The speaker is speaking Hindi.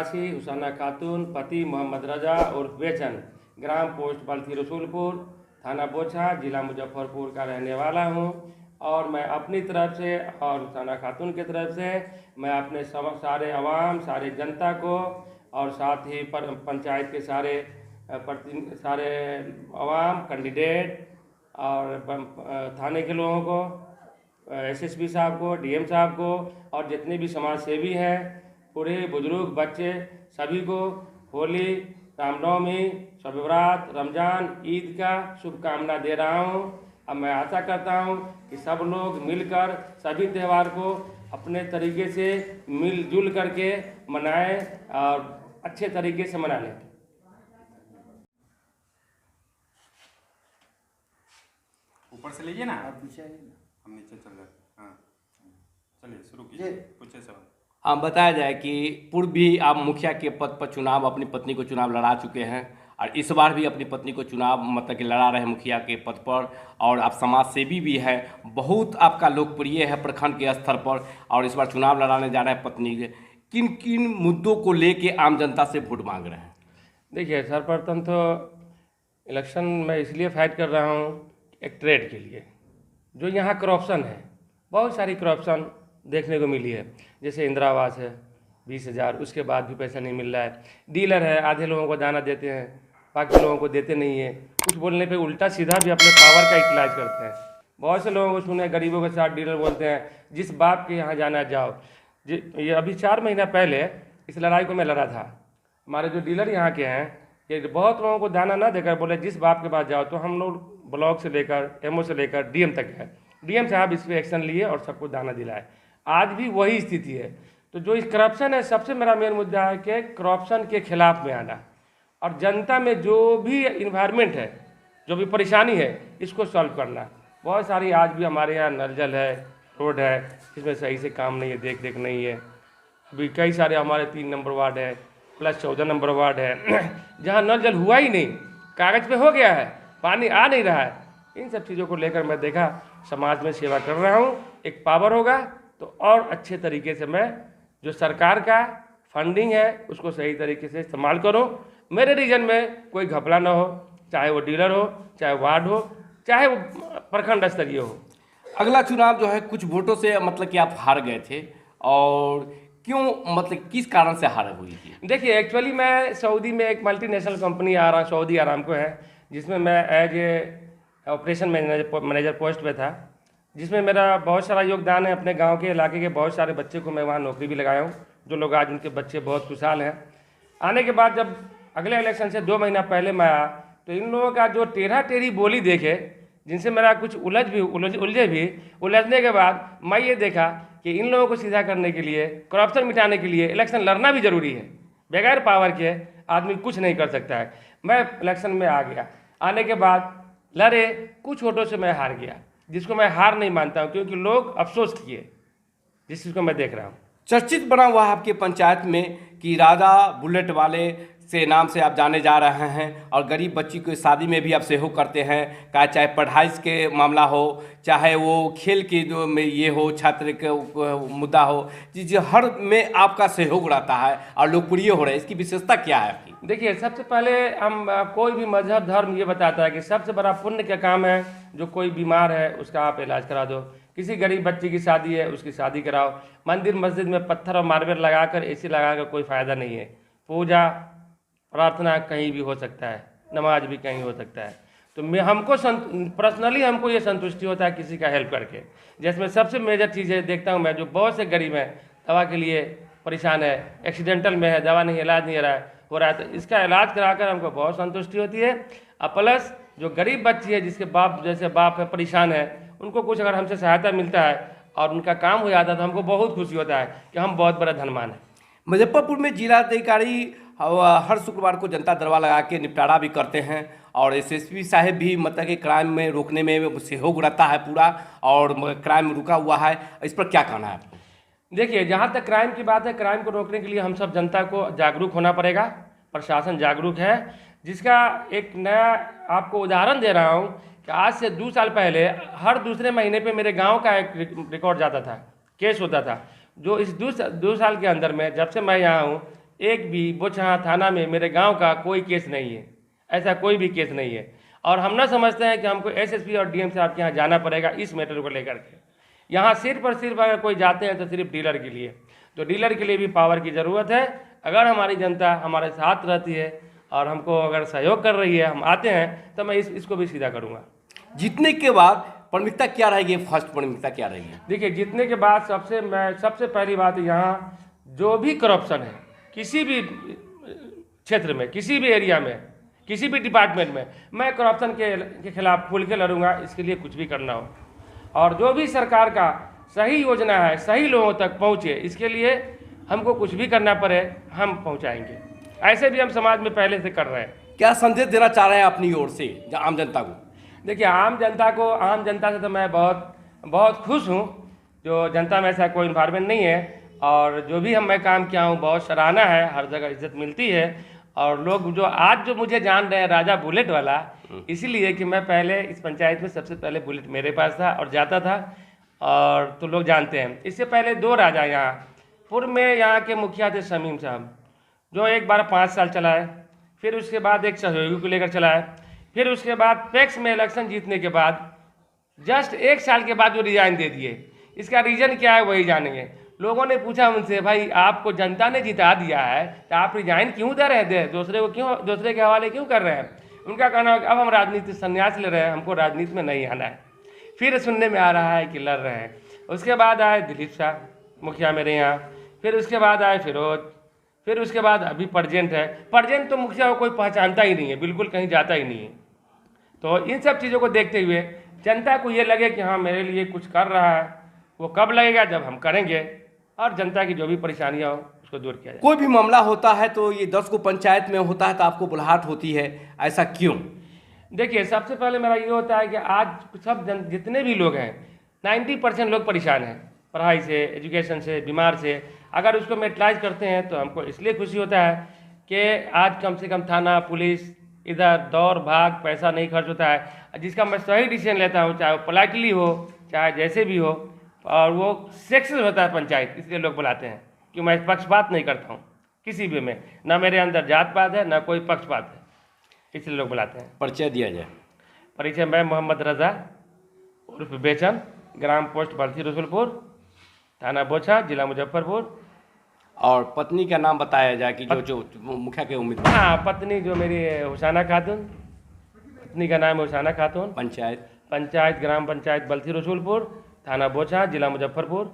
81 हुसैना खातून, पति मोहम्मद रजा उर्फ बेचन, ग्राम पोस्ट बल्थी रसूलपुर, थाना बोछा, जिला मुजफ्फरपुर का रहने वाला हूँ। और मैं अपनी तरफ से और हुसैना खातून की तरफ से मैं अपने सारे अवाम, सारे जनता को और साथ ही पंचायत के सारे अवाम, कैंडिडेट और थाने के लोगों को, एसएसपी साहब को, डीएम साहब को और जितने भी समाज सेवी हैं, बूढ़े बुजुर्ग बच्चे सभी को होली, रामनवमी, शब बरात, रमज़ान, ईद का शुभकामना दे रहा हूँ। अब मैं आशा करता हूँ कि सब लोग मिलकर सभी त्यौहार को अपने तरीके से मिलजुल करके मनाएं और अच्छे तरीके से मना लें। ऊपर से लीजिए ना, आप नीचे आइए ना, हम नीचे चल रहे हैं। हाँ चलिए शुरू कीजिए, पूछिए सवाल। आप बताया जाए कि पूर्व भी आप मुखिया के पद पर चुनाव अपनी पत्नी को चुनाव लड़ा चुके हैं और इस बार भी अपनी पत्नी को चुनाव मतलब कि लड़ा रहे हैं मुखिया के पद पर, और आप समाज सेवी भी हैं, बहुत आपका लोकप्रिय है प्रखंड के स्तर पर, और इस बार चुनाव लड़ाने जा रहे हैं पत्नी के। किन किन मुद्दों को लेके आम जनता से वोट मांग रहे हैं? देखिए, सर्वप्रथम तो इलेक्शन में इसलिए फाइट कर रहा हूँ एक ट्रेड के लिए। जो यहाँ करप्शन है, बहुत सारी करप्शन देखने को मिली है। जैसे इंदिरा आवास है 20,000, उसके बाद भी पैसा नहीं मिल रहा है। डीलर है, आधे लोगों को दाना देते हैं, बाकी लोगों को देते नहीं है। कुछ बोलने पे उल्टा सीधा भी अपने पावर का इस्तेमाल करते हैं। बहुत से लोगों को सुने, गरीबों के साथ डीलर बोलते हैं, जिस बाप के यहाँ जाना जाओ। ये अभी 4 महीना पहले इस लड़ाई को मैं लड़ा था। हमारे जो डीलर यहाँ के हैं, ये बहुत लोगों को दाना ना देकर बोले जिस बाप के पास जाओ। तो हम लोग ब्लॉक से लेकर एमओ से लेकर डीएम तक है। डीएम साहब इस पर एक्शन लिए और सबको दाना दिलाए। आज भी वही स्थिति है। तो जो इस करप्शन है, सबसे मेरा मेन मुद्दा है कि करप्शन के खिलाफ में आना और जनता में जो भी इन्वायरमेंट है, जो भी परेशानी है, इसको सॉल्व करना। बहुत सारी आज भी हमारे यहाँ नल जल है, रोड है, इसमें सही से काम नहीं है, देख रेख नहीं है। अभी कई सारे हमारे 3 नंबर वार्ड है प्लस 14 नंबर वार्ड है जहाँ नल जल हुआ ही नहीं, कागज़ पे हो गया है, पानी आ नहीं रहा है। इन सब चीज़ों को लेकर मैं देखा समाज में सेवा कर रहा हूँ। एक पावर होगा तो और अच्छे तरीके से मैं जो सरकार का फंडिंग है उसको सही तरीके से इस्तेमाल करूँ। मेरे रीजन में कोई घपला ना हो, चाहे वो डीलर हो, चाहे वार्ड हो, चाहे वो प्रखंड स्तरीय हो। अगला चुनाव जो है कुछ वोटों से मतलब कि आप हार गए थे, और क्यों, मतलब किस कारण से हार हुई थी? देखिए, एक्चुअली मैं सऊदी में एक मल्टीनेशनल कंपनी सऊदी आरामको है, जिसमें मैं as a operation manager post पे था, जिसमें मेरा बहुत सारा योगदान है। अपने गांव के इलाके के बहुत सारे बच्चे को मैं वहाँ नौकरी भी लगाया हूँ, जो लोग आज उनके बच्चे बहुत खुशहाल हैं। आने के बाद जब अगले इलेक्शन से 2 महीना पहले मैं आया, तो इन लोगों का जो टेढ़ा टेढ़ी बोली देखे, जिनसे मेरा कुछ उलझे भी, उलझने के बाद मैं ये देखा कि इन लोगों को सीधा करने के लिए, करप्शन मिटाने के लिए इलेक्शन लड़ना भी ज़रूरी है। बगैर पावर के आदमी कुछ नहीं कर सकता है। मैं इलेक्शन में आ गया। आने के बाद लड़े, कुछ वोटों से मैं हार गया, जिसको मैं हार नहीं मानता हूँ, क्योंकि लोग अफसोस किए, जिस चीज़ को मैं देख रहा हूँ। चर्चित बना हुआ है आपके पंचायत में कि राजा बुलेट वाले से नाम से आप जाने जा रहे हैं, और गरीब बच्ची को शादी में भी आप सहयोग करते हैं, चाहे पढ़ाई के मामला हो, चाहे वो खेल के जो में ये हो, छात्र के मुद्दा हो, जिस हर में आपका सहयोग रहता है और लोकप्रिय हो रहा है। इसकी विशेषता क्या है आपकी? देखिए, सबसे पहले हम कोई भी मजहब धर्म ये बताता है कि सबसे बड़ा पुण्य का काम है, जो कोई बीमार है उसका आप इलाज करा दो। किसी गरीब बच्ची की शादी है, उसकी शादी कराओ। मंदिर मस्जिद में पत्थर और मार्बल लगाकर एसी लगाकर कोई फ़ायदा नहीं है। पूजा प्रार्थना कहीं भी हो सकता है, नमाज भी कहीं हो सकता है। तो मैं पर्सनली हमको ये संतुष्टि होता है किसी का हेल्प करके। जिसमें सबसे मेजर चीज़ है, देखता हूँ मैं, जो बहुत से गरीब हैं, दवा के लिए परेशान है, एक्सीडेंटल में है, दवा नहीं, इलाज नहीं हो रहा है, तो इसका इलाज कराकर हमको बहुत संतुष्टि होती है। और प्लस जो गरीब बच्ची है, जिसके बाप जैसे बाप है, परेशान है, उनको कुछ अगर हमसे सहायता मिलता है और उनका काम हो जाता है, तो हमको बहुत खुशी होता है कि हम बहुत बड़ा धनवान हैं। मुजफ्फरपुर में जिलाधिकारी हर शुक्रवार को जनता दरबार लगा के निपटारा भी करते हैं, और एसएसपी साहब भी मतलब कि क्राइम में रोकने में सहयोग रहता है पूरा, और क्राइम रुका हुआ है। इस पर क्या कहना है आपको? देखिए, जहाँ तक क्राइम की बात है, क्राइम को रोकने के लिए हम सब जनता को जागरूक होना पड़ेगा। प्रशासन जागरूक है, जिसका एक नया आपको उदाहरण दे रहा हूँ कि आज से 2 साल पहले हर दूसरे महीने पे मेरे गांव का एक रिकॉर्ड जाता था, केस होता था। जो इस 2 साल के अंदर में, जब से मैं यहाँ हूँ, एक भी बोचहा थाना में मेरे गांव का कोई केस नहीं है, ऐसा कोई भी केस नहीं है। और हम ना समझते हैं कि हमको एसएसपी और डीएम साहब के यहाँ जाना पड़ेगा इस मैटर को लेकर के। यहाँ सिर्फ और सिर्फ अगर कोई जाते हैं तो सिर्फ डीलर के लिए, तो डीलर के लिए भी पावर की ज़रूरत है। अगर हमारी जनता हमारे साथ रहती है और हमको अगर सहयोग कर रही है, हम आते हैं, तो मैं इसको भी सीधा करूँगा। जीतने के बाद प्राथमिकता क्या रहेगी, फर्स्ट प्राथमिकता क्या रहेगी? देखिए, जीतने के बाद सबसे पहली बात, यहाँ जो भी करप्शन है किसी भी क्षेत्र में, किसी भी एरिया में, किसी भी डिपार्टमेंट में, मैं करप्शन के खिलाफ खुल के लड़ूंगा, इसके लिए कुछ भी करना हो। और जो भी सरकार का सही योजना है सही लोगों तक पहुँचे, इसके लिए हमको कुछ भी करना पड़े हम पहुँचाएंगे। ऐसे भी हम समाज में पहले से कर रहे हैं। क्या संदेश देना चाह रहे हैं अपनी ओर से आम जनता को? देखिए, आम जनता से तो मैं बहुत खुश हूँ। जो जनता में ऐसा कोई इन्वायरमेंट नहीं है, और जो भी मैं काम किया हूँ बहुत सराहना है, हर जगह इज्जत मिलती है। और लोग जो मुझे जान रहे हैं राजा बुलेट वाला, इसीलिए कि मैं पहले इस पंचायत में सबसे पहले बुलेट मेरे पास था और जाता था, और तो लोग जानते हैं। इससे पहले 2 राजा यहाँ पूर्व में यहाँ के मुखिया थे शमीम साहब, जो एक बार 5 साल चलाए, फिर उसके बाद एक सहयोगी को लेकर चलाए, फिर उसके बाद पैक्स में इलेक्शन जीतने के बाद जस्ट 1 साल के बाद वो रिजाइन दे दिए। इसका रीज़न क्या है वही जानेंगे। लोगों ने पूछा उनसे, भाई आपको जनता ने जिता दिया है तो आप रिजाइन क्यों दे रहे थे, दूसरे के हवाले क्यों कर रहे हैं? उनका कहना है कि अब हम राजनीति संन्यास ले रहे हैं, हमको राजनीति में नहीं आना है। फिर सुनने में आ रहा है कि लड़ रहे हैं। उसके बाद आए दिलीप शाह मुखिया मेरे यहाँ, फिर उसके बाद आए फिरोज, फिर उसके बाद अभी प्रजेंट है। प्रजेंट तो मुखिया को कोई पहचानता ही नहीं है, बिल्कुल कहीं जाता ही नहीं है। तो इन सब चीज़ों को देखते हुए जनता को ये लगे कि हाँ मेरे लिए कुछ कर रहा है, वो कब लगेगा जब हम करेंगे, और जनता की जो भी परेशानियाँ हो उसको दूर किया जाए। कोई भी मामला होता है तो ये 10 को पंचायत में होता है तो आपको बुलाहट होती है, ऐसा क्यों? देखिए, सबसे पहले मेरा ये होता है कि आज जितने भी लोग हैं 90% लोग परेशान हैं, पढ़ाई से, एजुकेशन से, बीमार से। अगर उसको मेटलाइज करते हैं तो हमको इसलिए खुशी होता है कि आज कम से कम थाना पुलिस इधर दौड़ भाग पैसा नहीं खर्च होता है, जिसका मैं सही डिसीजन लेता हूँ, चाहे वो पोलाइटली हो चाहे जैसे भी हो, और वो सक्सेस होता है पंचायत, इसलिए लोग बुलाते हैं। कि मैं पक्षपात नहीं करता हूँ किसी भी में, ना मेरे अंदर जात पात है ना कोई पक्षपात है, इसलिए लोग बुलाते हैं। परिचय दिया जाए। परिचय, मैं मोहम्मद रजा उर्फ बेचन, ग्राम पोस्ट बल्थी रसूलपुर, थाना बोचहा, जिला मुजफ्फरपुर। और पत्नी का नाम बताया जाए कि जो मुखिया के उम्मीदवार। हाँ, पत्नी जो मेरी हुसैना खातून, पत्नी का नाम है हुसैना खातून। पंचायत ग्राम पंचायत बल्थी रसूलपुर, थाना बोचहा, जिला मुजफ्फरपुर।